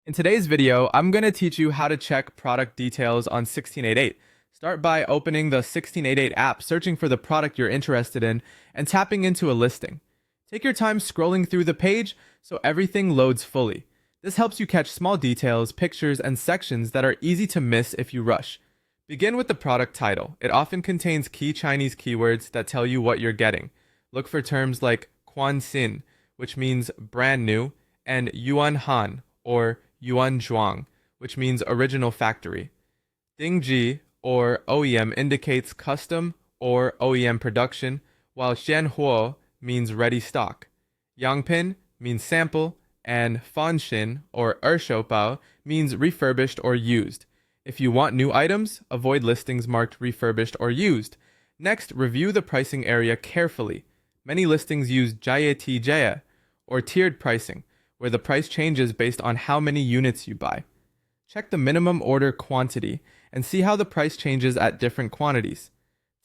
In today's video, I'm going to teach you how to check product details on 1688. Start by opening the 1688 app, searching for the product you're interested in, and tapping into a listing. Take your time scrolling through the page so everything loads fully. This helps you catch small details, pictures, and sections that are easy to miss if you rush. Begin with the product title. It often contains key Chinese keywords that tell you what you're getting. Look for terms like Quan Xin, which means brand new, and Yuan Han, or Yuan Zhuang, which means original factory. Dingji, or OEM, indicates custom or OEM production, while Xianhuo means ready stock. Yangpin means sample, and Fanxin, or Ershopao, means refurbished or used. If you want new items, avoid listings marked refurbished or used. Next, review the pricing area carefully. Many listings use Jia Jia, or tiered pricing, where the price changes based on how many units you buy. Check the minimum order quantity and see how the price changes at different quantities.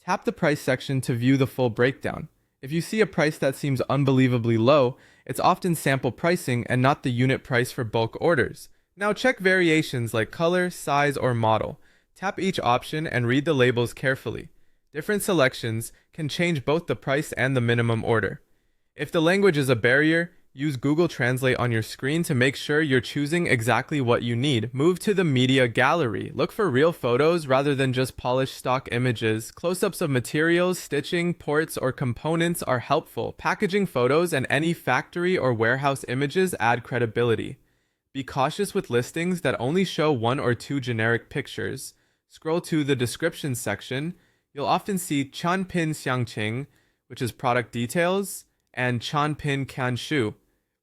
Tap the price section to view the full breakdown. If you see a price that seems unbelievably low, it's often sample pricing and not the unit price for bulk orders. Now check variations like color, size, or model. Tap each option and read the labels carefully. Different selections can change both the price and the minimum order. If the language is a barrier, use Google Translate on your screen to make sure you're choosing exactly what you need. Move to the media gallery. Look for real photos rather than just polished stock images. Close-ups of materials, stitching, ports, or components are helpful. Packaging photos and any factory or warehouse images add credibility. Be cautious with listings that only show one or two generic pictures. Scroll to the description section. You'll often see Chanpin Xiangqing, which is product details, and Chanpin Kanshu,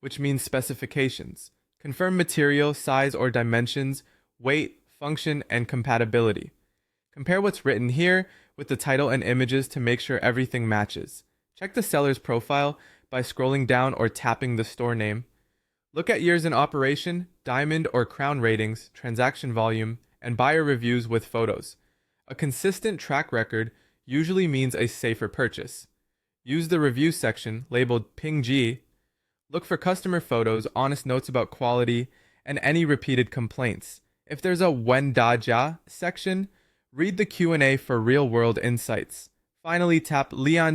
which means specifications. Confirm material, size or dimensions, weight, function, and compatibility. Compare what's written here with the title and images to make sure everything matches. Check the seller's profile by scrolling down or tapping the store name. Look at years in operation, diamond or crown ratings, transaction volume, and buyer reviews with photos. A consistent track record usually means a safer purchase. Use the review section labeled Pingji. Look for customer photos, honest notes about quality, and any repeated complaints. If there's a Wen Da Jia section, read the Q&A for real-world insights. Finally, tap Lian